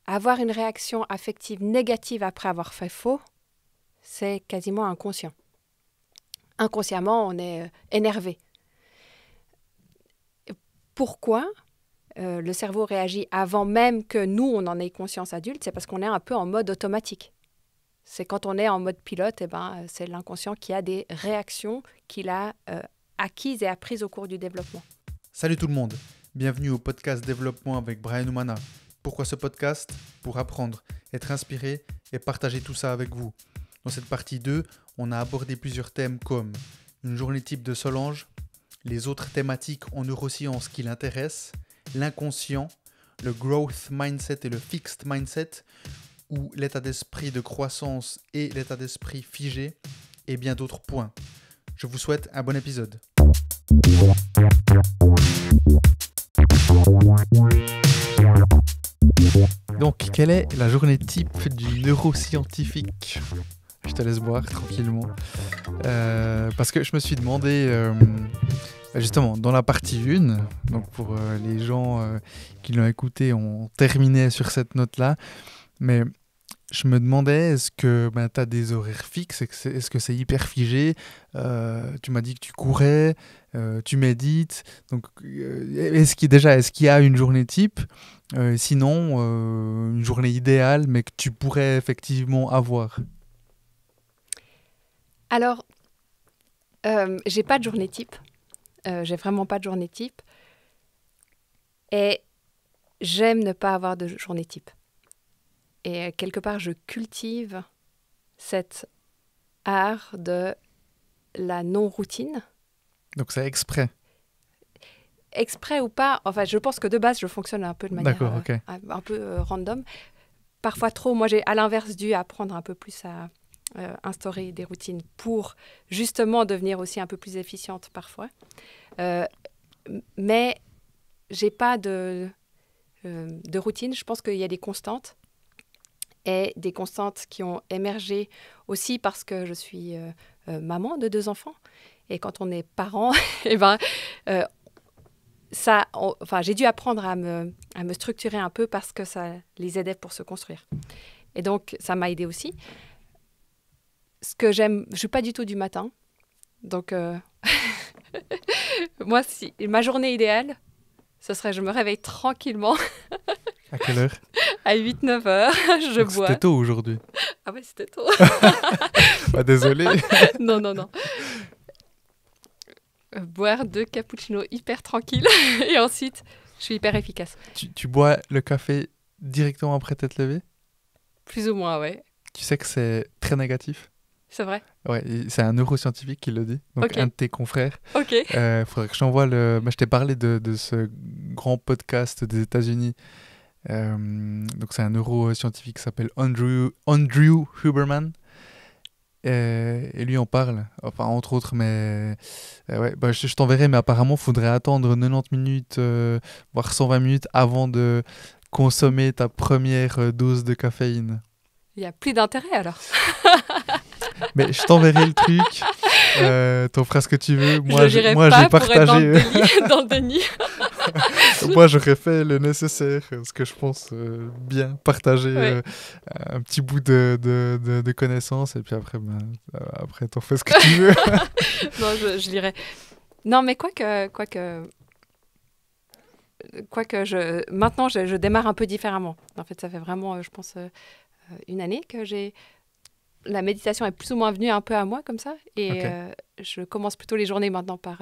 avoir une réaction affective négative après avoir fait faux, c'est quasiment inconscient. Inconsciemment, on est énervé. Pourquoi le cerveau réagit avant même que nous, on en ait conscience adulte? C'est parce qu'on est un peu en mode automatique. C'est quand on est en mode pilote, c'est l'inconscient qui a des réactions qu'il a acquises et apprises au cours du développement. Salut tout le monde, bienvenue au podcast Développement avec Brian Oumana. Pourquoi ce podcast? Pour apprendre, être inspiré et partager tout ça avec vous. Dans cette partie 2, on a abordé plusieurs thèmes comme une journée type de Solange, les autres thématiques en neurosciences qui l'intéressent, l'inconscient, le growth mindset et le fixed mindset, ou l'état d'esprit de croissance et l'état d'esprit figé, et bien d'autres points. Je vous souhaite un bon épisode. Donc, quelle est la journée type du neuroscientifique? Je te laisse boire tranquillement. Parce que je me suis demandé, justement, dans la partie 1, donc pour les gens qui l'ont écouté, on terminait sur cette note-là, mais je me demandais, est-ce que tu as des horaires fixes? Est-ce que c'est hyper figé? Tu m'as dit que tu courais, tu médites. Donc, est-ce qu'il y a une journée type? Sinon, une journée idéale, mais que tu pourrais effectivement avoir? Alors, j'ai pas de journée type. J'ai vraiment pas de journée type. Et j'aime ne pas avoir de journée type. Et quelque part, je cultive cet art de la non-routine. Donc c'est exprès. Exprès ou pas, enfin, je pense que de base, je fonctionne un peu de manière okay. un peu random. Parfois trop. Moi, j'ai à l'inverse dû apprendre un peu plus à instaurer des routines pour justement devenir aussi un peu plus efficiente parfois. Mais j'ai pas de routine. Je pense qu'il y a des constantes. Et des constantes qui ont émergé aussi parce que je suis maman de 2 enfants. Et quand on est parent, j'ai dû apprendre à me structurer un peu parce que ça les aidait pour se construire. Et donc, ça m'a aidé aussi. Ce que j'aime, je ne suis pas du tout du matin. Donc, moi, ma journée idéale, ce serait je me réveille tranquillement. À quelle heure? À 8-9 heures, je bois. C'était tôt aujourd'hui. Ah ouais, c'était tôt. Désolé. Non. Boire 2 cappuccinos hyper tranquilles et ensuite, je suis hyper efficace. Tu bois le café directement après t'être levé? Plus ou moins, ouais. Tu sais que c'est très négatif? C'est vrai? Ouais, c'est un neuroscientifique qui le dit, donc Okay. un de tes confrères. Ok. Faudrait que je t'envoie je t'ai parlé de ce grand podcast des États-Unis. Donc c'est un neuroscientifique qui s'appelle Andrew Huberman. Et lui en parle, enfin entre autres, mais je t'enverrai, mais apparemment il faudrait attendre 90 minutes, voire 120 minutes avant de consommer ta première dose de caféine. Il n'y a plus d'intérêt alors. Mais je t'enverrai le truc, t'en feras ce que tu veux. Moi, j'ai partagé. Dans le déni. Moi, j'aurais fait le nécessaire, ce que je pense bien, partager un petit bout de connaissances, et puis après, t'en fais ce que tu veux. Non, je lirai. Non, mais quoique maintenant, je démarre un peu différemment. En fait, ça fait vraiment, je pense, une année que la méditation est plus ou moins venue un peu à moi comme ça, et je commence plutôt les journées maintenant par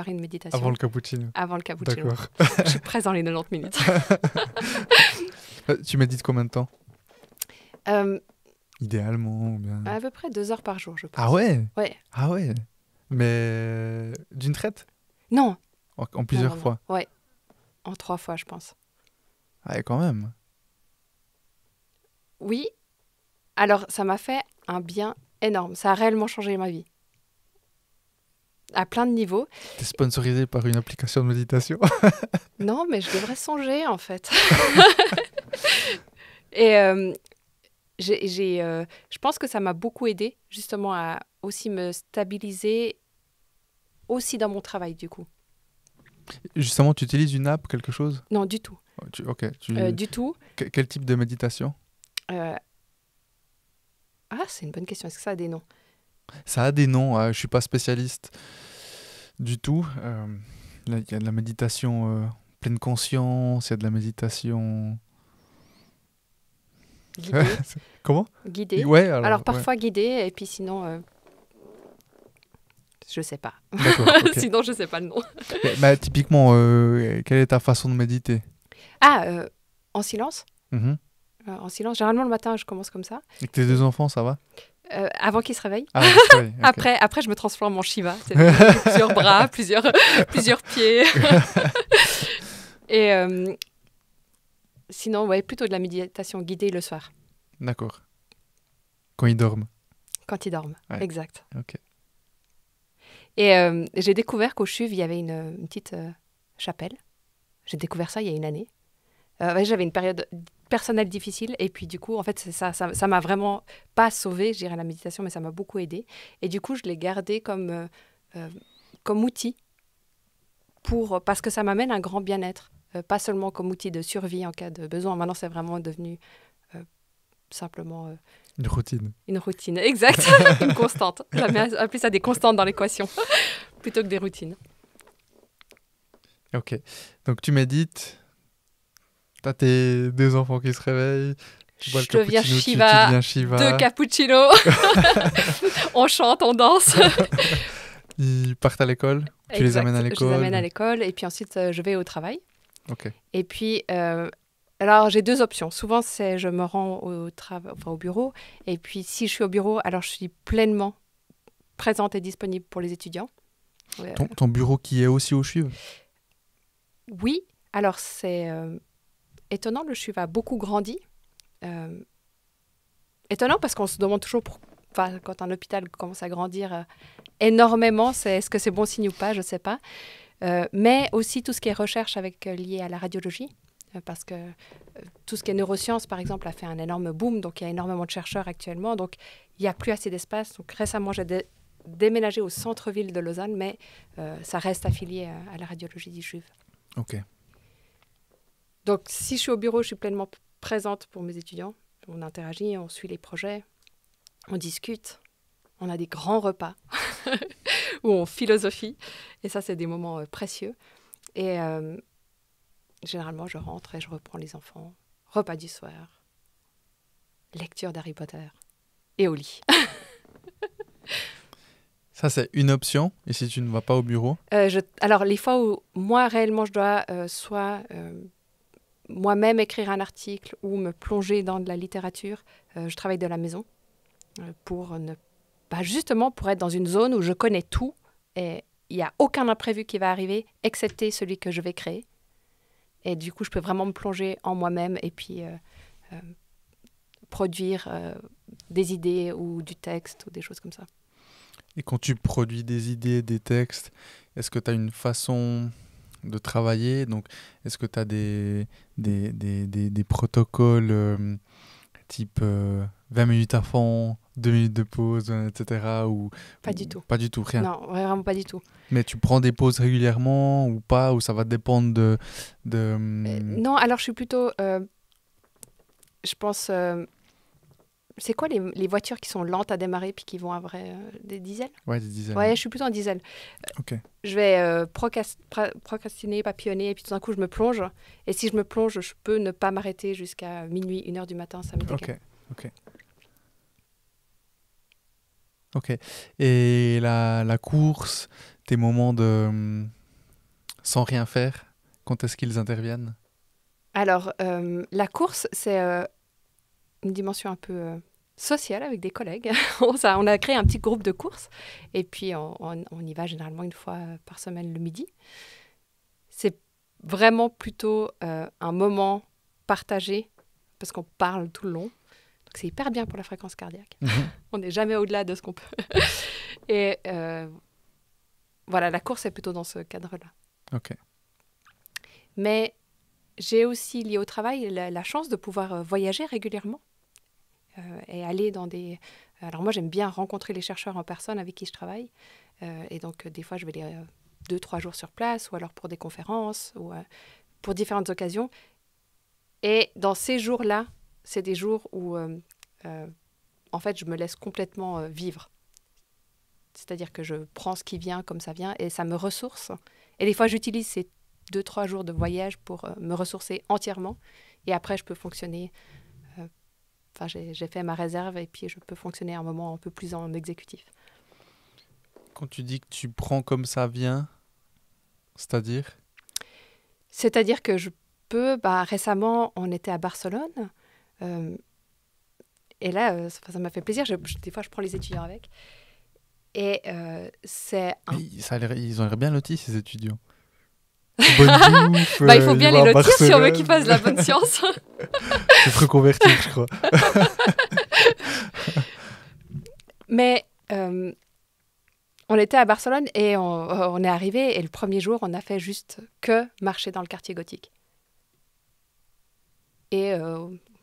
une méditation. Avant le cappuccino. D'accord. Je suis prête dans les 90 minutes. Tu médites combien de temps? Idéalement, ou bien... À peu près 2 heures par jour, je pense. Ah ouais? Ouais. Ah ouais. Mais d'une traite? Non. En plusieurs fois? Ouais. En 3 fois, je pense. Ah, et quand même. Oui. Alors, ça m'a fait un bien énorme. Ça a réellement changé ma vie. À plein de niveaux. T'es sponsorisé par une application de méditation? Non, mais je devrais songer, en fait. Et je pense que ça m'a beaucoup aidé, justement, à aussi me stabiliser, aussi dans mon travail, du coup. Justement, tu utilises une app, quelque chose? Non, du tout. Ok. Du tout. Quel type de méditation? Euh, c'est une bonne question. Est-ce que ça a des noms? Ça a des noms, je suis pas spécialiste du tout. Là, il y a de la méditation pleine conscience, il y a de la méditation... Guidée. Comment? Guidée. Ouais, Alors alors, ouais. parfois guidée, et puis sinon, je sais pas. D'accord, ok. Sinon, je sais pas le nom. Mais typiquement, quelle est ta façon de méditer? En silence. Mhm. En silence. Généralement, le matin, je commence comme ça. Avec tes 2 enfants, ça va? Avant qu'ils se réveillent. Ah, ouais, ok. Après, je me transforme en Shiva. C'est plusieurs bras, plusieurs pieds. Et sinon, ouais, plutôt de la méditation guidée le soir, D'accord. Quand ils dorment. quand ils dorment. Ouais. Exact. Ok. Et j'ai découvert qu'au CHUV, il y avait une petite chapelle. J'ai découvert ça il y a une année. Ouais, j'avais une période personnelle difficile. Et puis, du coup, en fait, ça m'a vraiment pas sauvée, je dirais, la méditation, mais ça m'a beaucoup aidée. Et du coup, je l'ai gardé comme outil parce que ça m'amène un grand bien-être. Pas seulement comme outil de survie en cas de besoin. Maintenant, c'est vraiment devenu simplement Une routine. une routine. Exact. Une constante. J'aime bien appeler ça des constantes dans l'équation plutôt que des routines. Ok. Donc tu médites, t'as tes 2 enfants qui se réveillent, tu bois le Je deviens cappuccino, tu Shiva, deviens Shiva. 2 cappuccinos. On chante, on danse. Ils partent à l'école, tu les Exact. amènes à Je l'école. les amène à l'école et puis ensuite je vais au travail. Ok. Et puis, alors j'ai 2 options. Souvent, je me rends au bureau. Et puis, si je suis au bureau, alors je suis pleinement présente et disponible pour les étudiants. Ton bureau qui est aussi au CHUV? Oui, alors c'est étonnant, le CHUV a beaucoup grandi. Étonnant parce qu'on se demande toujours, quand un hôpital commence à grandir énormément, est-ce que c'est bon signe ou pas, je ne sais pas. Mais aussi tout ce qui est recherche lié à la radiologie, parce que tout ce qui est neurosciences, par exemple, a fait un énorme boom, donc il y a énormément de chercheurs actuellement, donc il n'y a plus assez d'espace. Donc récemment, j'ai déménagé au centre-ville de Lausanne, mais ça reste affilié à la radiologie du CHUV. Ok. Donc si je suis au bureau, je suis pleinement présente pour mes étudiants. On interagit, on suit les projets, on discute, on a des grands repas où on philosophie. Et ça, c'est des moments précieux. Et généralement, je rentre et je reprends les enfants. Repas du soir, lecture d'Harry Potter et au lit. Ça, c'est une option. Et si tu ne vas pas au bureau? Alors, les fois où moi, réellement, je dois soit moi-même écrire un article ou me plonger dans de la littérature, je travaille de la maison justement pour être dans une zone où je connais tout et il n'y a aucun imprévu qui va arriver, excepté celui que je vais créer. Et du coup, je peux vraiment me plonger en moi-même et puis produire des idées ou du texte ou des choses comme ça. Et quand tu produis des idées, des textes, est-ce que tu as une façon de travailler? Donc, est-ce que tu as des protocoles type 20 minutes à fond, 2 minutes de pause, etc. Pas du tout. Pas du tout, rien. Non, vraiment pas du tout. Mais tu prends des pauses régulièrement ou pas? Ou ça va dépendre de... Non, alors je suis plutôt... je pense... c'est quoi les voitures qui sont lentes à démarrer puis qui vont à des diesels? Ouais, des dizaines. Ouais, je suis plutôt en diesel. Ok. Je vais procrastiner, papillonner, et puis tout d'un coup, je me plonge. Et si je me plonge, je peux ne pas m'arrêter jusqu'à minuit, 1h du matin, ça m'est égal. Ok. Et la course, tes moments de sans rien faire, quand est-ce qu'ils interviennent? Alors, la course, c'est une dimension un peu sociale avec des collègues. On a créé un petit groupe de course et puis on y va généralement une fois par semaine le midi. C'est vraiment plutôt un moment partagé parce qu'on parle tout le long. Donc c'est hyper bien pour la fréquence cardiaque. On n'est jamais au-delà de ce qu'on peut. Et voilà, la course est plutôt dans ce cadre-là. Ok. Mais j'ai aussi, lié au travail, la chance de pouvoir voyager régulièrement et aller dans des... Alors moi, j'aime bien rencontrer les chercheurs en personne avec qui je travaille. Et donc, des fois, je vais les 2-3 jours sur place, ou alors pour des conférences, ou pour différentes occasions. Et dans ces jours-là, c'est des jours où, en fait, je me laisse complètement vivre. C'est-à-dire que je prends ce qui vient comme ça vient et ça me ressource. Et des fois, j'utilise ces 2-3 jours de voyage pour me ressourcer entièrement. Et après, je peux fonctionner. Enfin, j'ai fait ma réserve et puis je peux fonctionner un moment un peu plus en exécutif. Quand tu dis que tu prends comme ça vient, c'est-à-dire? C'est-à-dire que je peux... récemment, on était à Barcelone. Et là, ça m'a fait plaisir. Des fois, je prends les étudiants avec. Et c'est un... Ils ont l'air bien lotis, ces étudiants. Bonne bouffe, il faut bien les lotir si on veut qu'ils fassent de la bonne science. C'est trop converti, je crois. Mais on était à Barcelone et on est arrivé. Et le premier jour, on a fait juste que marcher dans le quartier gothique. Et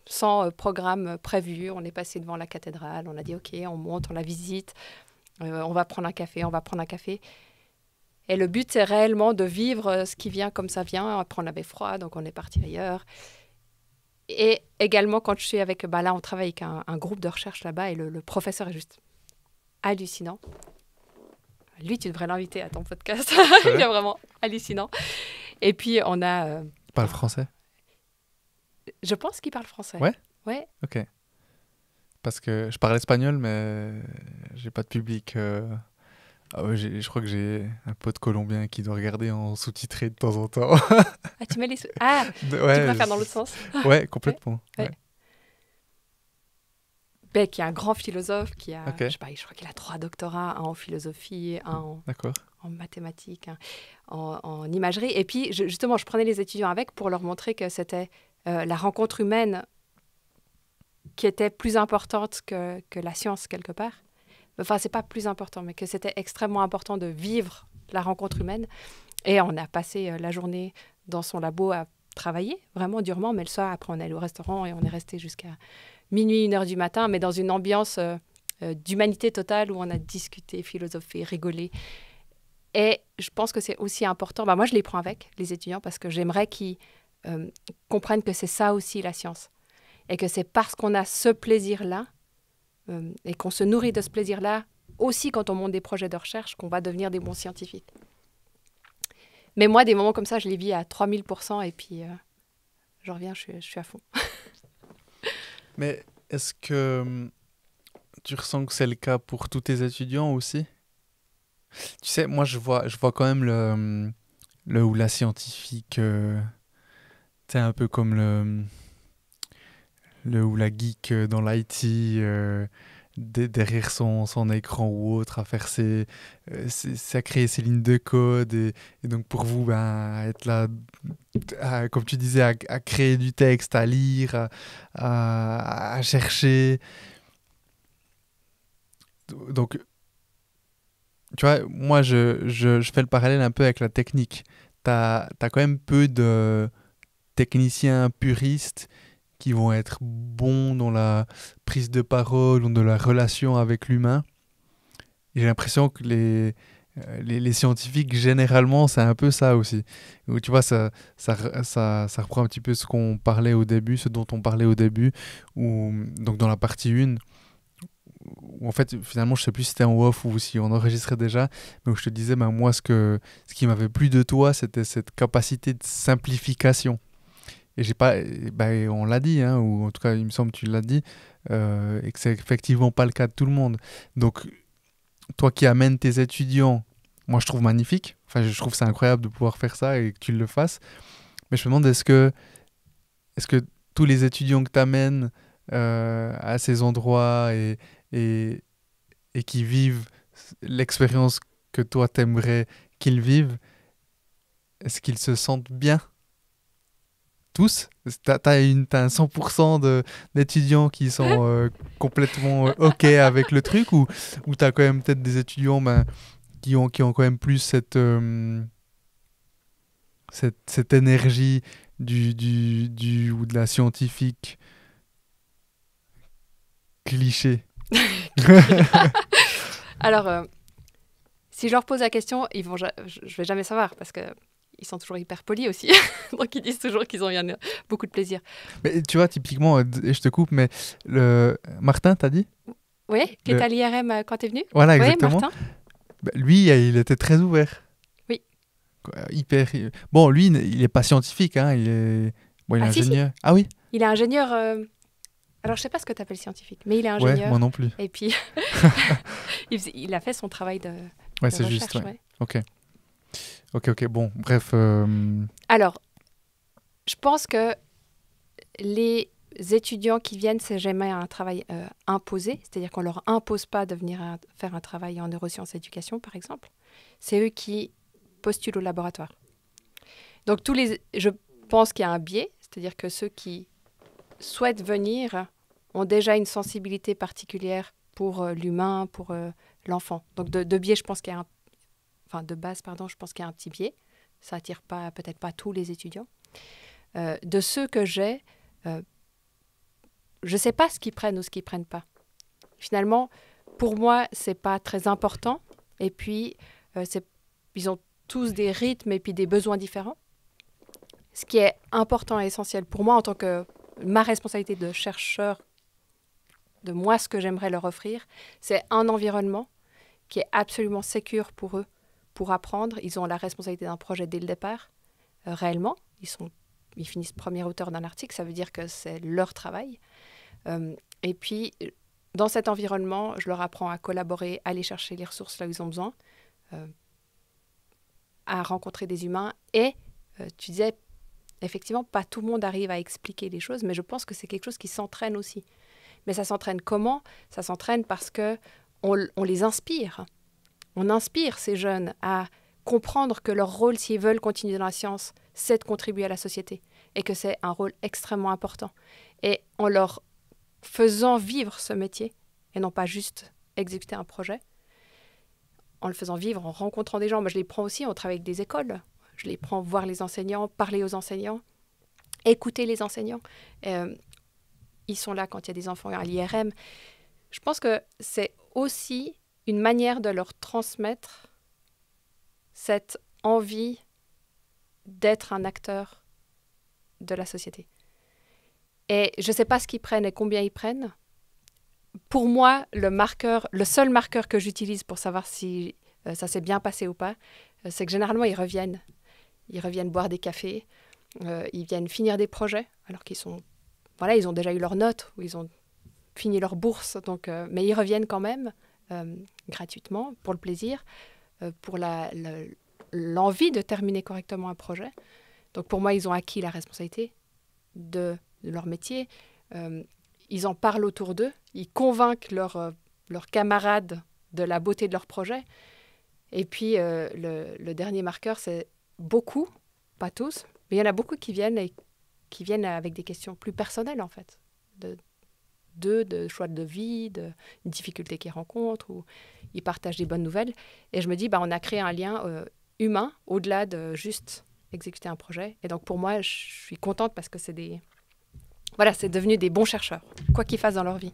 sans programme prévu, on est passé devant la cathédrale. On a dit, OK, on monte, on la visite. On va prendre un café. Et le but, c'est réellement de vivre ce qui vient comme ça vient. Après, on avait froid, donc on est parti ailleurs. Et également, quand je suis avec... là, on travaille avec un groupe de recherche là-bas et le professeur est juste hallucinant. Lui, tu devrais l'inviter à ton podcast. Il est vraiment hallucinant. Et puis, on a... Il parle français? Je pense qu'il parle français. Ouais? Ouais. Ok. Parce que je parle espagnol, mais j'ai pas de public... je crois que j'ai un pote colombien qui doit regarder en sous-titré de temps en temps. Ah, tu mets les... Ah, tu préfères dans l'autre sens? Ouais, complètement. Ouais. Qui est un grand philosophe, qui a, je crois qu'il a 3 doctorats, un en philosophie, un en mathématiques, en imagerie. Et puis, justement, je prenais les étudiants avec pour leur montrer que c'était la rencontre humaine qui était plus importante que la science, quelque part. Enfin, c'est pas plus important, mais que c'était extrêmement important de vivre la rencontre humaine. Et on a passé la journée dans son labo à travailler, vraiment durement. Mais le soir, après, on est allé au restaurant et on est resté jusqu'à minuit, 1h du matin, mais dans une ambiance d'humanité totale où on a discuté, philosophé, rigolé. Et je pense que c'est aussi important. Moi, je les prends avec, les étudiants, parce que j'aimerais qu'ils comprennent que c'est ça aussi la science. Et que c'est parce qu'on a ce plaisir-là et qu'on se nourrit de ce plaisir-là, aussi quand on monte des projets de recherche, qu'on va devenir des bons scientifiques. Mais moi, des moments comme ça, je les vis à 3000% et puis je reviens, je suis à fond. Mais est-ce que tu ressens que c'est le cas pour tous tes étudiants aussi? Tu sais, moi, je vois quand même le ou la scientifique, c'est un peu comme le ou la geek dans l'IT, derrière son écran ou autre, à faire à créer ses lignes de code. Et donc, pour vous, être là, comme tu disais, à créer du texte, à lire, à chercher. Donc, tu vois, moi, je fais le parallèle un peu avec la technique. T'as quand même peu de techniciens puristes qui vont être bons dans la prise de parole, dans de la relation avec l'humain. Et j'ai l'impression que les scientifiques, généralement, c'est un peu ça aussi. Où, tu vois, ça reprend un petit peu ce dont on parlait au début, donc dans la partie 1, où en fait, finalement, je sais plus si c'était en off ou si on enregistrait déjà, mais où je te disais, moi, ce qui m'avait plu de toi, c'était cette capacité de simplification. Et j'ai pas, on l'a dit, hein, ou en tout cas, il me semble que tu l'as dit, et que c'est effectivement pas le cas de tout le monde. Donc, toi qui amènes tes étudiants, moi je trouve magnifique. Enfin, je trouve c'est incroyable de pouvoir faire ça et que tu le fasses. Mais je me demande, est-ce que tous les étudiants que tu amènes à ces endroits et qui vivent l'expérience que toi t'aimerais qu'ils vivent, est-ce qu'ils se sentent bien? Tous? T'as un 100% d'étudiants qui sont complètement OK avec le truc, ou t'as quand même peut-être des étudiants qui ont quand même plus cette énergie ou de la scientifique cliché? Alors, si je leur pose la question, je vais jamais savoir parce que ils sont toujours hyper polis aussi. Donc, ils disent toujours qu'ils ont eu beaucoup de plaisir. Mais tu vois, typiquement, et je te coupe, mais Martin, t'as dit? Oui, qui est à l'IRM quand tu es venu. Voilà, Oui, exactement. Martin. Bah, lui, il était très ouvert. Oui. Hyper. Bon, lui, il n'est pas scientifique, hein, il est ingénieur. Si. Ah oui? Il est ingénieur. Alors, je ne sais pas ce que tu appelles scientifique, mais il est ingénieur. Ouais, moi non plus. Et puis, il a fait son travail de c'est recherche. Juste. Ouais. Ouais. Ok. Bon, bref. Alors, je pense que les étudiants qui viennent, c'est jamais un travail imposé, c'est-à-dire qu'on ne leur impose pas de venir faire un travail en neurosciences et éducation, par exemple. C'est eux qui postulent au laboratoire. Donc, je pense qu'il y a un biais, c'est-à-dire que ceux qui souhaitent venir ont déjà une sensibilité particulière pour l'humain, pour l'enfant. Donc, de biais, je pense qu'il y a de base, je pense qu'il y a un petit biais. Ça attire peut-être pas tous les étudiants. De ceux que j'ai, je ne sais pas ce qu'ils prennent ou ce qu'ils ne prennent pas. Finalement, pour moi, ce n'est pas très important. Et puis, ils ont tous des rythmes et puis des besoins différents. Ce qui est important et essentiel pour moi, en tant que ma responsabilité de chercheur, de moi, ce que j'aimerais leur offrir, c'est un environnement qui est absolument sécure pour eux, pour apprendre. Ils ont la responsabilité d'un projet dès le départ, réellement. Ils finissent premier auteur d'un article, ça veut dire que c'est leur travail. Et puis, dans cet environnement, je leur apprends à collaborer, à aller chercher les ressources là où ils ont besoin, à rencontrer des humains. Et tu disais, effectivement, pas tout le monde arrive à expliquer les choses, mais je pense que c'est quelque chose qui s'entraîne aussi. Mais ça s'entraîne comment? Ça s'entraîne parce qu'on les inspire. On inspire ces jeunes à comprendre que leur rôle, s'ils veulent continuer dans la science, c'est de contribuer à la société et que c'est un rôle extrêmement important. Et en leur faisant vivre ce métier, et non pas juste exécuter un projet, en le faisant vivre, en rencontrant des gens. Moi, je les prends aussi, on travaille avec des écoles, je les prends voir les enseignants, parler aux enseignants, écouter les enseignants. Ils sont là quand il y a des enfants à l'IRM. Je pense que c'est aussi une manière de leur transmettre cette envie d'être un acteur de la société. Et je ne sais pas ce qu'ils prennent et combien ils prennent. Pour moi, le seul marqueur que j'utilise pour savoir si ça s'est bien passé ou pas, c'est que généralement, ils reviennent. Ils reviennent boire des cafés, ils viennent finir des projets, alors qu'ils ils ont déjà eu leurs notes, ou ils ont fini leur bourse, mais ils reviennent quand même, gratuitement, pour le plaisir, pour l'envie de terminer correctement un projet. Donc pour moi, ils ont acquis la responsabilité de leur métier. Ils en parlent autour d'eux, ils convainquent leurs camarades de la beauté de leur projet. Et puis, le dernier marqueur, c'est beaucoup, pas tous, mais il y en a beaucoup qui viennent avec des questions plus personnelles, en fait, de choix de vie, de difficultés qu'ils rencontrent, ou ils partagent des bonnes nouvelles. Et je me dis, on a créé un lien humain, au-delà de juste exécuter un projet. Et donc, pour moi, je suis contente parce que c'est devenu des bons chercheurs, quoi qu'ils fassent dans leur vie.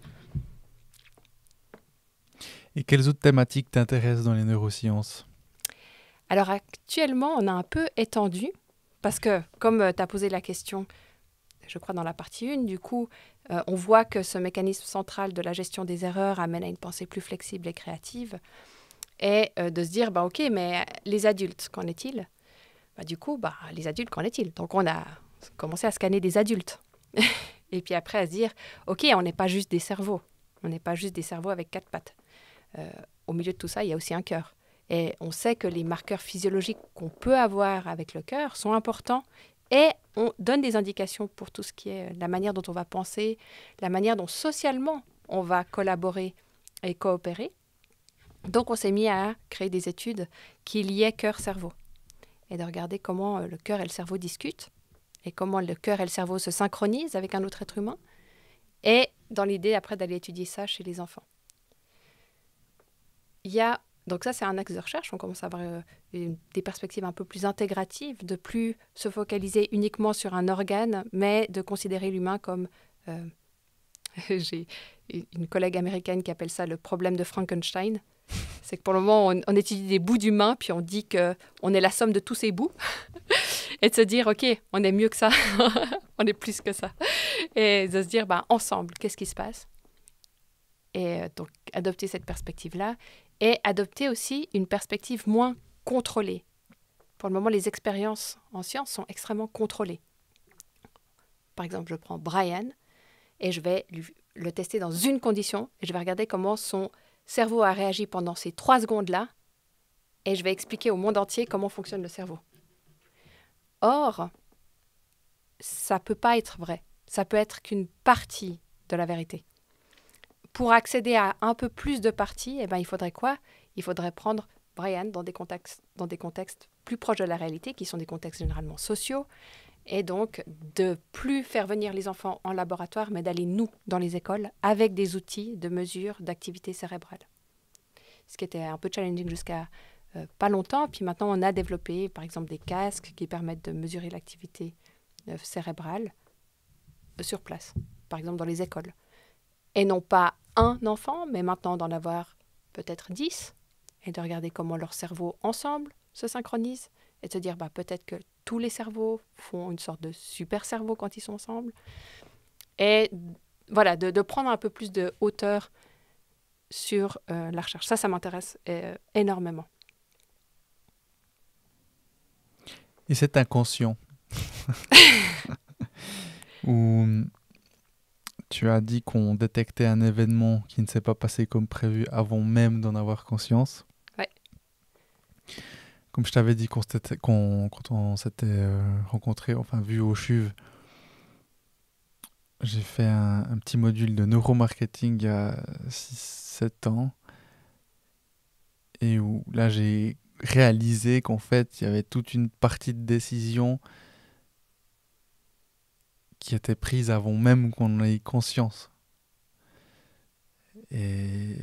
Et quelles autres thématiques t'intéressent dans les neurosciences? Alors actuellement, on a un peu étendu, parce que comme tu as posé la question, je crois dans la partie 1, du coup, on voit que ce mécanisme central de la gestion des erreurs amène à une pensée plus flexible et créative, et de se dire, ok, mais les adultes, qu'en est-il? Du coup, les adultes, qu'en est-il? Donc on a commencé à scanner des adultes. Et puis après, à se dire, ok, on n'est pas juste des cerveaux. On n'est pas juste des cerveaux avec 4 pattes. Au milieu de tout ça, il y a aussi un cœur. Et on sait que les marqueurs physiologiques qu'on peut avoir avec le cœur sont importants. Et on donne des indications pour tout ce qui est la manière dont on va penser, la manière dont socialement on va collaborer et coopérer. Donc on s'est mis à créer des études qui liaient cœur-cerveau. Et de regarder comment le cœur et le cerveau discutent. Et comment le cœur et le cerveau se synchronisent avec un autre être humain. Et dans l'idée, après, d'aller étudier ça chez les enfants. Donc ça, c'est un axe de recherche. On commence à avoir des perspectives un peu plus intégratives, de plus se focaliser uniquement sur un organe, mais de considérer l'humain comme J'ai une collègue américaine qui appelle ça le problème de Frankenstein. C'est que pour le moment, on étudie des bouts d'humains, puis on dit qu'on est la somme de tous ces bouts. Et de se dire, OK, on est mieux que ça, on est plus que ça. Et de se dire, ensemble, qu'est-ce qui se passe? Et donc, adopter cette perspective-là. Et adopter aussi une perspective moins contrôlée. Pour le moment, les expériences en sciences sont extrêmement contrôlées. Par exemple, je prends Brian et je vais le tester dans une condition et je vais regarder comment son cerveau a réagi pendant ces 3 secondes-là et je vais expliquer au monde entier comment fonctionne le cerveau. Or, ça ne peut pas être vrai. Ça peut être qu'une partie de la vérité. Pour accéder à un peu plus de parties, il faudrait quoi? Il faudrait prendre Brian dans des contextes plus proches de la réalité, qui sont des contextes généralement sociaux, et donc de plus faire venir les enfants en laboratoire, mais d'aller nous dans les écoles avec des outils de mesure d'activité cérébrale. Ce qui était un peu challenging jusqu'à pas longtemps, puis maintenant on a développé par exemple des casques qui permettent de mesurer l'activité cérébrale sur place, par exemple dans les écoles. Et non pas un enfant, mais maintenant d'en avoir peut-être 10, et de regarder comment leurs cerveaux ensemble se synchronisent, et de se dire peut-être que tous les cerveaux font une sorte de super cerveau quand ils sont ensemble. Et voilà, de prendre un peu plus de hauteur sur la recherche. Ça m'intéresse énormément. Et cet inconscient, où tu as dit qu'on détectait un événement qui ne s'est pas passé comme prévu avant même d'en avoir conscience. Ouais. Comme je t'avais dit quand on s'était rencontrés, vu au CHUV, j'ai fait un petit module de neuromarketing il y a 6-7 ans. Et où là, j'ai réalisé qu'en fait, il y avait toute une partie de décision qui était prise avant même qu'on en ait conscience. Et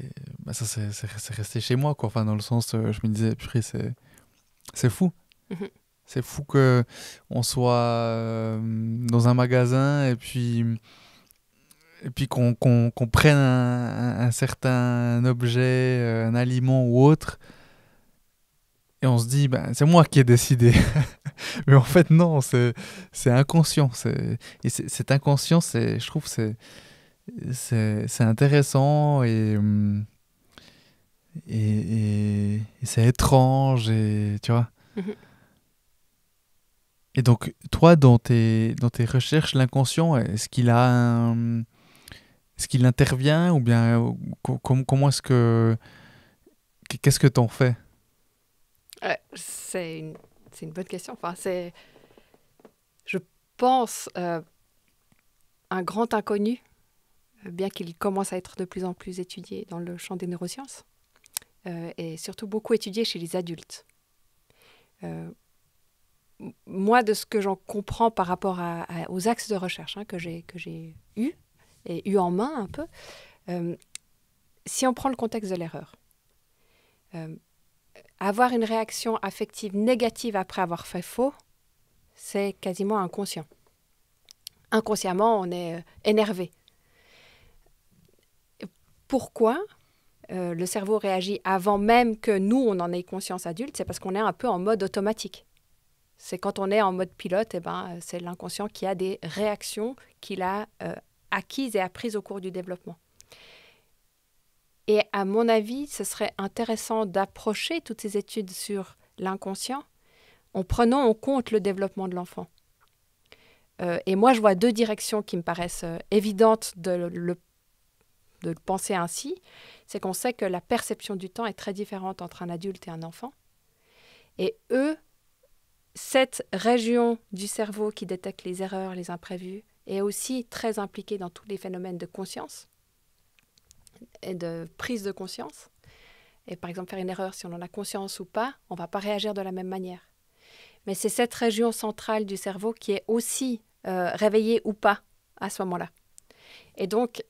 ça, c'est resté chez moi, quoi. Dans le sens, je me disais, purée, c'est fou. Mm-hmm. C'est fou qu'on soit dans un magasin et puis qu'on prenne un certain objet, un aliment ou autre, et on se dit, c'est moi qui ai décidé. Mais en fait, non, c'est inconscient. Et cet inconscient, je trouve, c'est intéressant et c'est étrange, et tu vois. Mm-hmm. Et donc, toi, dans tes recherches, l'inconscient, est-ce qu'il intervient, ou bien comment est-ce que... Qu'est-ce que t'en fais? C'est une bonne question. Je pense, un grand inconnu, bien qu'il commence à être de plus en plus étudié dans le champ des neurosciences, et surtout beaucoup étudié chez les adultes. Moi, de ce que j'en comprends par rapport aux axes de recherche que j'ai eu en main un peu, si on prend le contexte de l'erreur, avoir une réaction affective négative après avoir fait faux, c'est quasiment inconscient. Inconsciemment, on est énervé. Pourquoi le cerveau réagit avant même que nous, on en ait conscience adulte? C'est parce qu'on est un peu en mode automatique. C'est quand on est en mode pilote, c'est l'inconscient qui a des réactions qu'il a acquises et apprises au cours du développement. Et à mon avis, ce serait intéressant d'approcher toutes ces études sur l'inconscient en prenant en compte le développement de l'enfant. Et moi, je vois 2 directions qui me paraissent évidentes de le penser ainsi. C'est qu'on sait que la perception du temps est très différente entre un adulte et un enfant. Et cette région du cerveau qui détecte les erreurs, les imprévus, est aussi très impliquée dans tous les phénomènes de conscience et de prise de conscience. Et par exemple, faire une erreur, si on en a conscience ou pas, on ne va pas réagir de la même manière. Mais c'est cette région centrale du cerveau qui est aussi réveillée ou pas à ce moment-là. Et donc,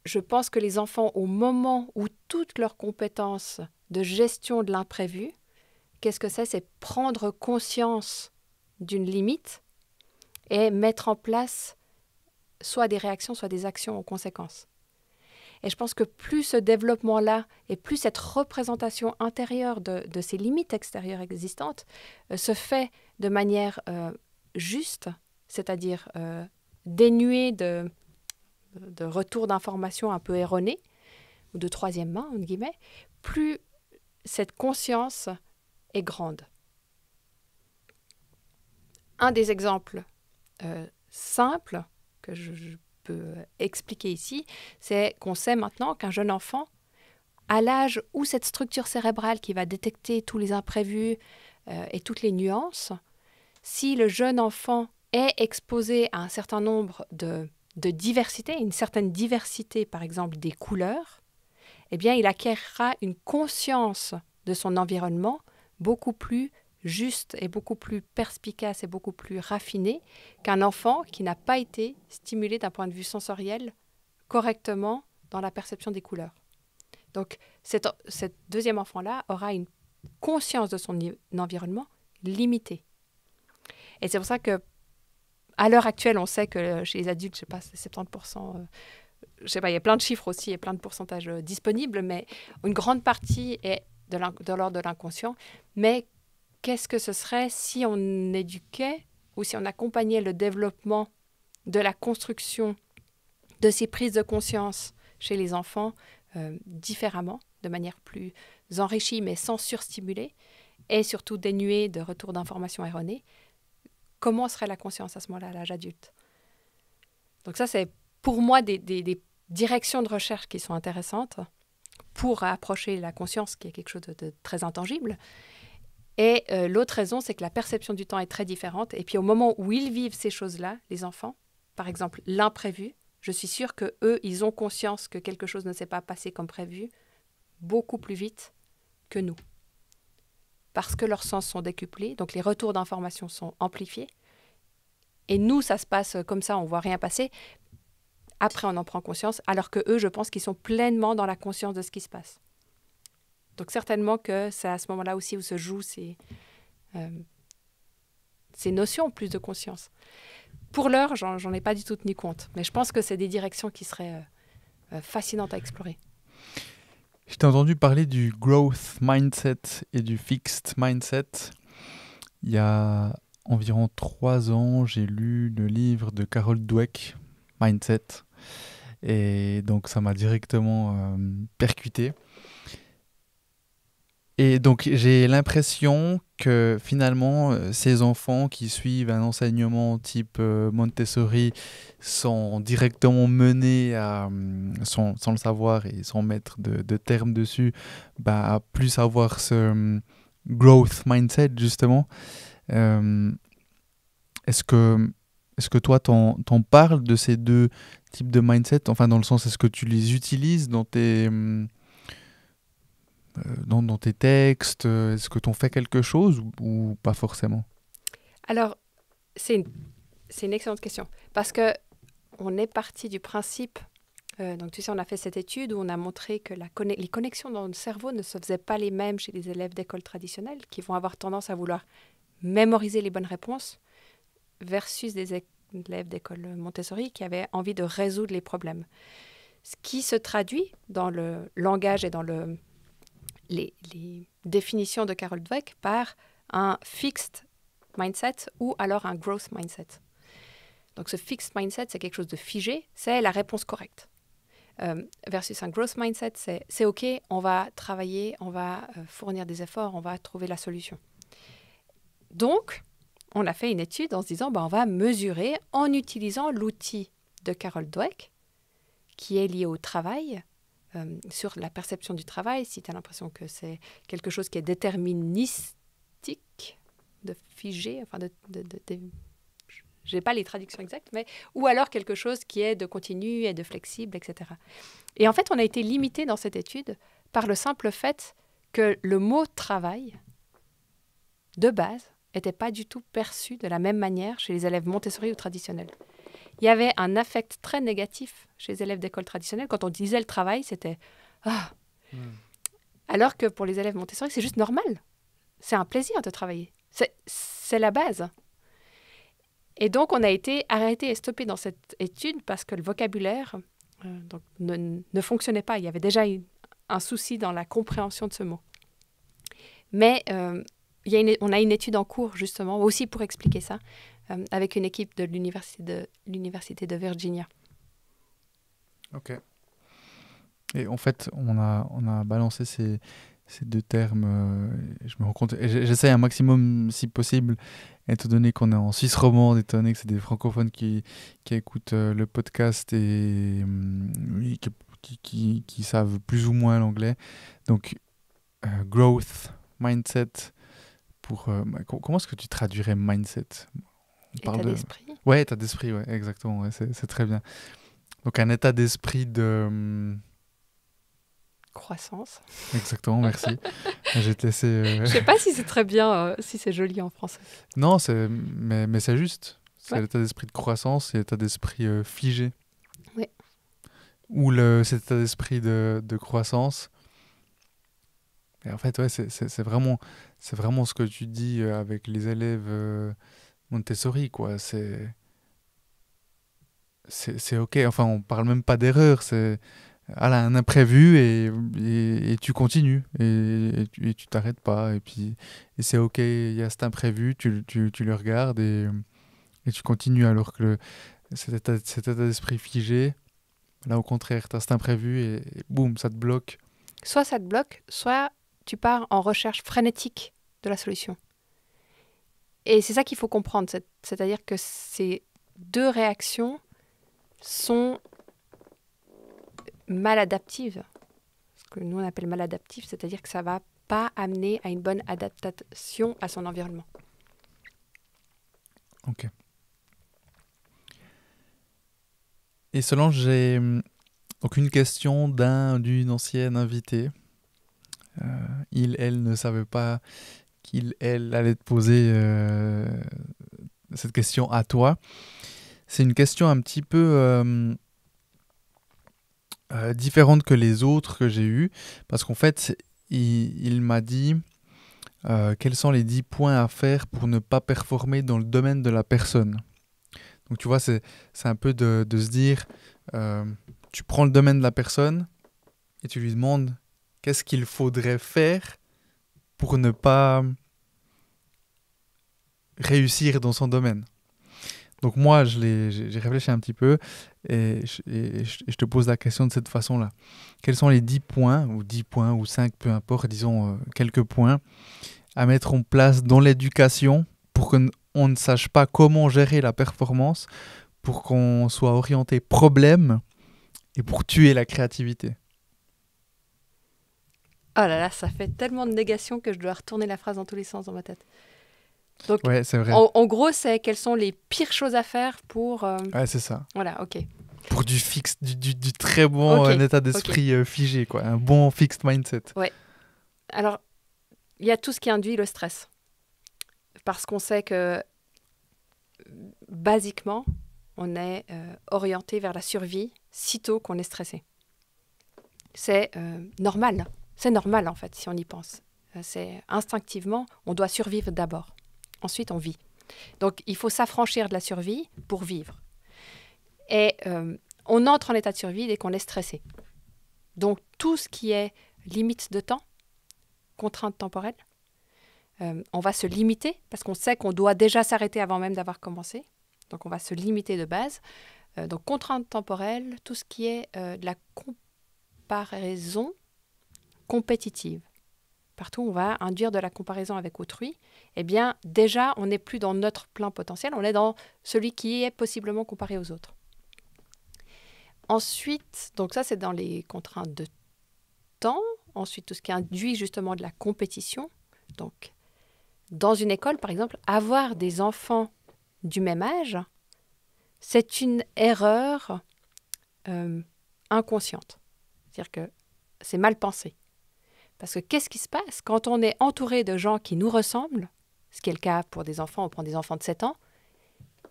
je pense que les enfants, au moment où toutes leurs compétences de gestion de l'imprévu, qu'est-ce que c'est? C'est prendre conscience d'une limite et mettre en place soit des réactions, soit des actions en conséquence. Et je pense que plus ce développement-là et plus cette représentation intérieure de ces limites extérieures existantes se fait de manière juste, c'est-à-dire dénuée de retour d'informations un peu erronés, ou de troisième main, entre guillemets, plus cette conscience est grande. Un des exemples simples que je peux expliquer ici, c'est qu'on sait maintenant qu'un jeune enfant, à l'âge où cette structure cérébrale qui va détecter tous les imprévus et toutes les nuances, si le jeune enfant est exposé à un certain nombre de diversités, une certaine diversité par exemple des couleurs, eh bien il acquérera une conscience de son environnement beaucoup plus juste et beaucoup plus perspicace et beaucoup plus raffinée qu'un enfant qui n'a pas été stimulé d'un point de vue sensoriel correctement dans la perception des couleurs. Donc, cet deuxième enfant-là aura une conscience de son environnement limitée. Et c'est pour ça que, à l'heure actuelle, on sait que chez les adultes, je sais pas, c'est 70%, je sais pas, il y a plein de chiffres aussi et plein de pourcentages disponibles, mais une grande partie est de l'ordre de l'inconscient. Mais qu'est-ce que ce serait si on éduquait ou si on accompagnait le développement de la construction de ces prises de conscience chez les enfants différemment, de manière plus enrichie mais sans surstimuler et surtout dénuée de retour d'informations erronées? Comment serait la conscience à ce moment-là, à l'âge adulte? Donc ça, c'est pour moi des directions de recherche qui sont intéressantes pour approcher la conscience, qui est quelque chose de très intangible. Et l'autre raison, c'est que la perception du temps est très différente. Et puis au moment où ils vivent ces choses-là, les enfants, par exemple l'imprévu, je suis sûre qu'eux, ils ont conscience que quelque chose ne s'est pas passé comme prévu beaucoup plus vite que nous. Parce que leurs sens sont décuplés, donc les retours d'informations sont amplifiés. Et nous, ça se passe comme ça, on ne voit rien passer. Après, on en prend conscience, alors que eux, je pense qu'ils sont pleinement dans la conscience de ce qui se passe. Donc certainement que c'est à ce moment-là aussi où se jouent ces notions plus de conscience. Pour l'heure, j'en ai pas du tout tenu compte, mais je pense que c'est des directions qui seraient fascinantes à explorer. Je t'ai entendu parler du growth mindset et du fixed mindset. Il y a environ 3 ans, j'ai lu le livre de Carol Dweck, Mindset, et donc ça m'a directement percuté. Et donc j'ai l'impression que finalement ces enfants qui suivent un enseignement type Montessori sont directement menés sans le savoir et sans mettre de termes dessus, à plus avoir ce growth mindset justement. Est-ce que toi t'en parles de ces deux types de mindset, enfin dans le sens est-ce que tu les utilises dans tes textes? Est-ce que tu en fais quelque chose ou pas forcément? Alors, c'est une excellente question. Parce qu'on est parti du principe, donc tu sais, on a fait cette étude où on a montré que les connexions dans le cerveau ne se faisaient pas les mêmes chez les élèves d'école traditionnelle, qui vont avoir tendance à vouloir mémoriser les bonnes réponses, versus des élèves d'école Montessori qui avaient envie de résoudre les problèmes. Ce qui se traduit dans le langage et dans les définitions de Carol Dweck par un fixed mindset ou alors un growth mindset. Donc ce fixed mindset, c'est quelque chose de figé, c'est la réponse correcte. Versus un growth mindset, c'est OK, on va travailler, on va fournir des efforts, on va trouver la solution. Donc, on a fait une étude en se disant, on va mesurer en utilisant l'outil de Carol Dweck, qui est lié au travail, sur la perception du travail, si tu as l'impression que c'est quelque chose qui est déterministique, de figé, enfin je n'ai pas les traductions exactes, mais ou alors quelque chose qui est de continu et de flexible, etc. Et en fait, on a été limité dans cette étude par le simple fait que le mot travail, de base, n'était pas du tout perçu de la même manière chez les élèves Montessori ou traditionnels. Il y avait un affect très négatif chez les élèves d'école traditionnelle. Quand on disait le travail, c'était « Ah !» Alors que pour les élèves Montessori, c'est juste normal. C'est un plaisir de travailler. C'est la base. Et donc, on a été arrêté et stoppé dans cette étude parce que le vocabulaire donc, ne fonctionnait pas. Il y avait déjà un souci dans la compréhension de ce mot. Mais on a une étude en cours, justement, aussi pour expliquer ça, avec une équipe de l'Université de Virginia. Ok. Et en fait, on a balancé ces deux termes. Je me rends compte, et j'essaie un maximum, si possible, étant donné qu'on est en Suisse romande, étant donné que c'est des francophones qui écoutent le podcast et oui, qui savent plus ou moins l'anglais. Donc, growth, mindset, comment est-ce que tu traduirais mindset? État d'esprit. Ouais, état d'esprit, ouais, exactement, ouais, c'est très bien. Donc, un état d'esprit de... Croissance. Exactement, merci. Je vais te laisser... Je sais pas si c'est très bien, si c'est joli en français. Non, mais c'est juste. C'est Ouais. l'état d'esprit de croissance et l'état d'esprit figé. Oui. Ou cet état d'esprit de croissance. Et en fait, ouais, c'est vraiment ce que tu dis avec les élèves Montessori, quoi. C'est OK. Enfin, on parle même pas d'erreur. C'est un imprévu et tu continues. Et tu t'arrêtes pas. Et c'est OK. Il y a cet imprévu, tu le regardes et tu continues. Alors que cet état d'esprit figé, là, au contraire, tu as cet imprévu et boum, ça te bloque. Soit ça te bloque, soit tu pars en recherche frénétique de la solution. Et c'est ça qu'il faut comprendre, c'est-à-dire que ces deux réactions sont maladaptives. Ce que nous on appelle maladaptif, c'est-à-dire que ça ne va pas amener à une bonne adaptation à son environnement. Ok. Et Solange, j'ai donc une question d'une ancienne invitée. Elle ne savait pas elle allait te poser cette question à toi. C'est une question un petit peu différente que les autres que j'ai eues, parce qu'en fait, il m'a dit quels sont les 10 points à faire pour ne pas performer dans le domaine de la personne. Donc tu vois, c'est un peu de se dire, tu prends le domaine de la personne et tu lui demandes qu'est-ce qu'il faudrait faire pour ne pas réussir dans son domaine. Donc moi, j'ai réfléchi un petit peu et je te pose la question de cette façon-là. Quels sont les 10 points, ou 5, peu importe, disons quelques points, à mettre en place dans l'éducation pour qu'on ne sache pas comment gérer la performance, pour qu'on soit orienté problème et pour tuer la créativité? Oh là là, ça fait tellement de négation que je dois retourner la phrase dans tous les sens dans ma tête. Donc, ouais, c'est vrai. En gros, c'est quelles sont les pires choses à faire pour... Ouais, c'est ça. Voilà, ok. Pour du fixe, du très bon état d'esprit figé, quoi. Un bon fixed mindset. Ouais. Alors, il y a tout ce qui induit le stress. Parce qu'on sait que, basiquement, on est orienté vers la survie sitôt qu'on est stressé. C'est normal. C'est normal, en fait, si on y pense. C'est instinctivement, on doit survivre d'abord. Ensuite, on vit. Donc, il faut s'affranchir de la survie pour vivre. Et on entre en état de survie dès qu'on est stressé. Donc, tout ce qui est limite de temps, contrainte temporelle, on va se limiter parce qu'on sait qu'on doit déjà s'arrêter avant même d'avoir commencé. Donc, on va se limiter de base. Donc, contrainte temporelle, tout ce qui est de la comparaison compétitive. Partout où on va induire de la comparaison avec autrui, eh bien, déjà, on n'est plus dans notre plein potentiel, on est dans celui qui est possiblement comparé aux autres. Ensuite, donc ça, c'est dans les contraintes de temps. Ensuite, tout ce qui induit justement de la compétition. Donc, dans une école, par exemple, avoir des enfants du même âge, c'est une erreur inconsciente. C'est-à-dire que c'est mal pensé. Parce que qu'est-ce qui se passe quand on est entouré de gens qui nous ressemblent, ce qui est le cas pour des enfants, on prend des enfants de 7 ans,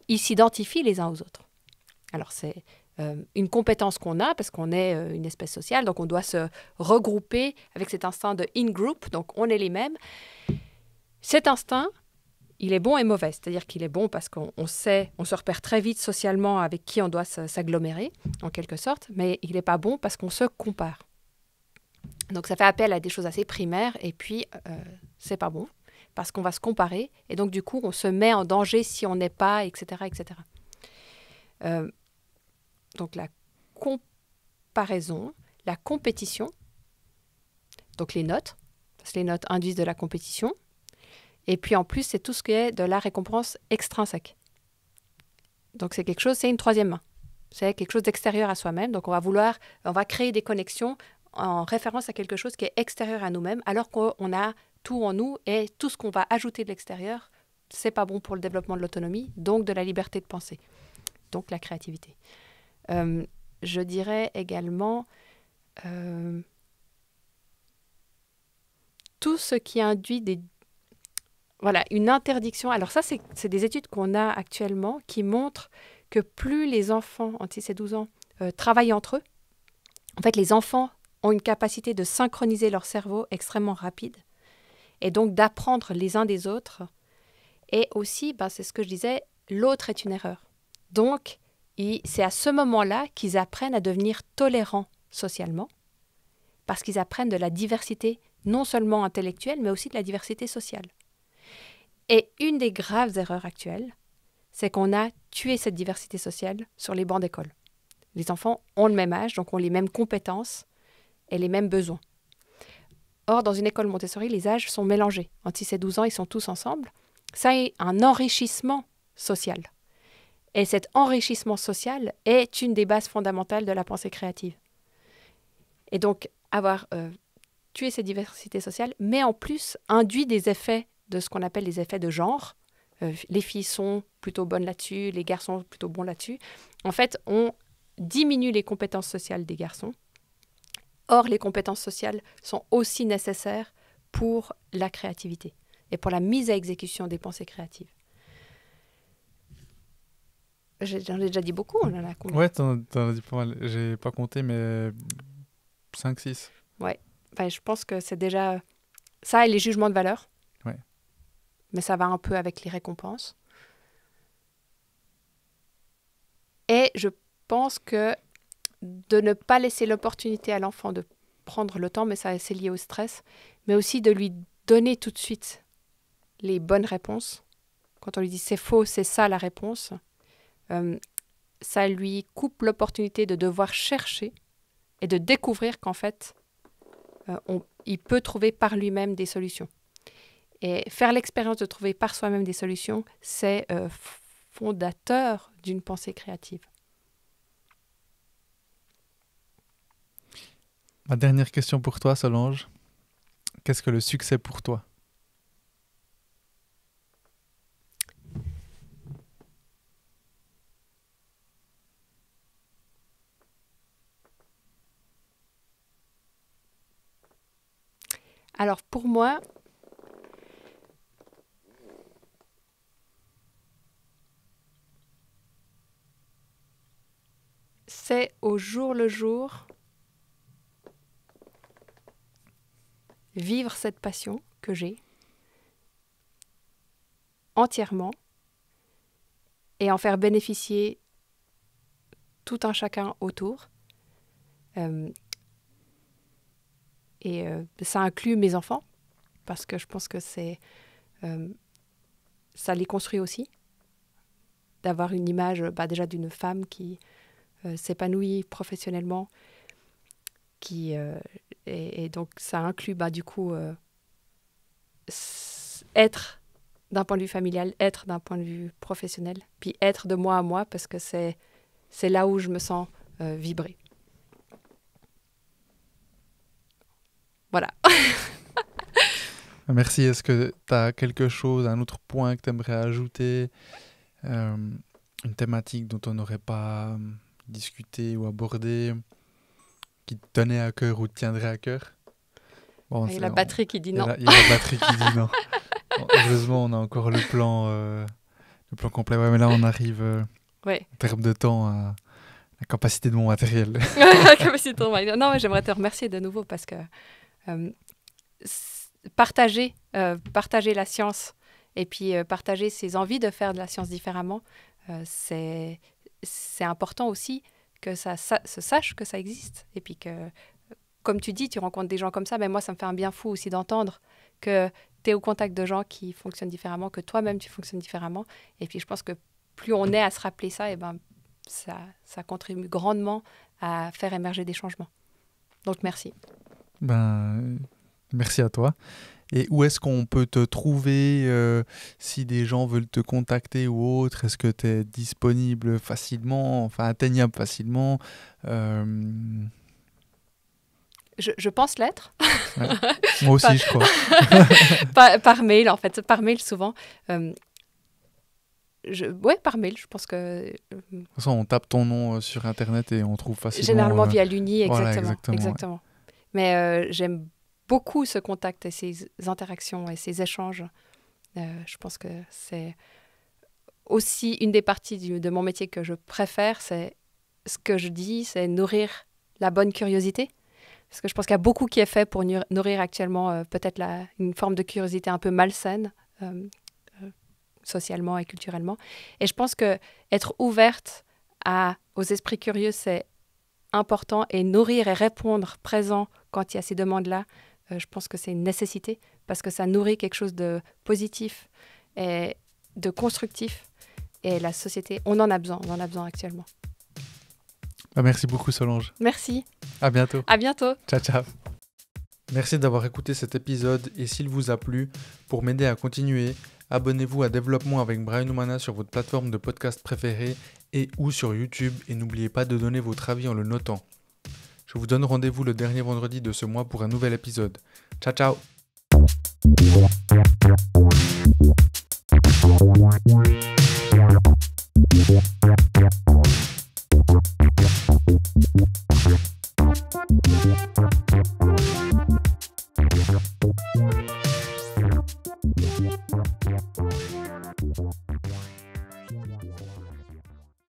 ils s'identifient les uns aux autres. Alors c'est une compétence qu'on a parce qu'on est une espèce sociale, donc on doit se regrouper avec cet instinct de in-group, donc on est les mêmes. Cet instinct, il est bon et mauvais. C'est-à-dire qu'il est bon parce qu'on sait, on se repère très vite socialement avec qui on doit s'agglomérer, en quelque sorte, mais il n'est pas bon parce qu'on se compare. Donc ça fait appel à des choses assez primaires et puis c'est pas bon parce qu'on va se comparer et donc du coup on se met en danger si on n'est pas, etc. etc. Donc la comparaison, la compétition, donc les notes, parce que les notes induisent de la compétition. Et puis en plus, c'est tout ce qui est de la récompense extrinsèque. Donc c'est quelque chose, c'est une troisième main. C'est quelque chose d'extérieur à soi-même. Donc on va créer des connexions en référence à quelque chose qui est extérieur à nous-mêmes, alors qu'on a tout en nous et tout ce qu'on va ajouter de l'extérieur, c'est pas bon pour le développement de l'autonomie, donc de la liberté de penser, donc la créativité. Je dirais également tout ce qui induit une interdiction. Alors ça, c'est des études qu'on a actuellement qui montrent que plus les enfants entre 6 et 12 ans travaillent entre eux, en fait, les enfants ont une capacité de synchroniser leur cerveau extrêmement rapide et donc d'apprendre les uns des autres. Et aussi, c'est ce que je disais, l'autre est une erreur. Donc, c'est à ce moment-là qu'ils apprennent à devenir tolérants socialement parce qu'ils apprennent de la diversité, non seulement intellectuelle, mais aussi de la diversité sociale. Et une des graves erreurs actuelles, c'est qu'on a tué cette diversité sociale sur les bancs d'école. Les enfants ont le même âge, donc ont les mêmes compétences et les mêmes besoins. Or, dans une école Montessori, les âges sont mélangés. Entre 6 et 12 ans, ils sont tous ensemble. Ça est un enrichissement social. Et cet enrichissement social est une des bases fondamentales de la pensée créative. Et donc, avoir tué cette diversité sociale, mais en plus induit des effets de ce qu'on appelle les effets de genre. Les filles sont plutôt bonnes là-dessus, les garçons plutôt bons là-dessus. En fait, on diminue les compétences sociales des garçons. Or, les compétences sociales sont aussi nécessaires pour la créativité et pour la mise à exécution des pensées créatives. J'en ai déjà dit beaucoup, on en a combien ? Ouais, t'en as dit pas mal. J'ai pas compté, mais 5-6. Ouais, je pense que c'est déjà ça et les jugements de valeur. Ouais. Mais ça va un peu avec les récompenses. Et je pense que de ne pas laisser l'opportunité à l'enfant de prendre le temps, mais ça c'est lié au stress, mais aussi de lui donner tout de suite les bonnes réponses. Quand on lui dit c'est faux, c'est ça la réponse, ça lui coupe l'opportunité de devoir chercher et de découvrir qu'en fait, il peut trouver par lui-même des solutions. Et faire l'expérience de trouver par soi-même des solutions, c'est fondateur d'une pensée créative. Ma dernière question pour toi, Solange. Qu'est-ce que le succès pour toi ? Alors pour moi, c'est au jour le jour vivre cette passion que j'ai entièrement et en faire bénéficier tout un chacun autour. Ça inclut mes enfants, parce que je pense que ça les construit aussi, d'avoir une image déjà d'une femme qui s'épanouit professionnellement, et donc ça inclut du coup être d'un point de vue familial, être d'un point de vue professionnel, puis être de moi à moi, parce que c'est là où je me sens vibrer. Voilà. Merci. Est-ce que tu as quelque chose, un autre point que tu aimerais ajouter, une thématique dont on n'aurait pas discuté ou abordé, qui te tenait à cœur ou te tiendrait à cœur? Bon, il y a la batterie qui dit non. Il y a la batterie qui dit non. Bon, heureusement, on a encore le plan complet. Ouais, mais là, on arrive en termes de temps à la capacité de mon matériel. La capacité de mon matériel. Non, mais j'aimerais te remercier de nouveau parce que partager la science Et puis partager ses envies de faire de la science différemment, c'est important aussi que ça se sache que ça existe. Et puis que, comme tu dis, tu rencontres des gens comme ça, mais moi, ça me fait un bien fou aussi d'entendre que tu es au contact de gens qui fonctionnent différemment, que toi-même, tu fonctionnes différemment. Et puis, je pense que plus on est à se rappeler ça, et ben, ça contribue grandement à faire émerger des changements. Donc, merci. Merci à toi. Et où est-ce qu'on peut te trouver si des gens veulent te contacter ou autre? Est-ce que tu es disponible facilement, enfin atteignable facilement? Je pense l'être. Ouais. Moi aussi, je crois. par mail, en fait. Par mail, souvent. Par mail, je pense que... De toute façon, on tape ton nom sur Internet et on trouve facilement... Généralement via l'Uni, voilà, exactement. Ouais. Mais j'aime beaucoup ce contact et ces interactions et ces échanges. Je pense que c'est aussi une des parties de mon métier que je préfère. C'est ce que je dis, c'est nourrir la bonne curiosité. Parce que je pense qu'il y a beaucoup qui est fait pour nourrir actuellement peut-être une forme de curiosité un peu malsaine, socialement et culturellement. Et je pense qu'être ouverte aux esprits curieux, c'est important. Et nourrir et répondre présent quand il y a ces demandes-là, je pense que c'est une nécessité parce que ça nourrit quelque chose de positif et de constructif. Et la société, on en a besoin actuellement. Merci beaucoup Solange. Merci. À bientôt. À bientôt. Ciao, ciao. Merci d'avoir écouté cet épisode et s'il vous a plu, pour m'aider à continuer, abonnez-vous à Développement avec Brian Oumana sur votre plateforme de podcast préférée et ou sur YouTube et n'oubliez pas de donner votre avis en le notant. Je vous donne rendez-vous le dernier vendredi de ce mois pour un nouvel épisode. Ciao, ciao.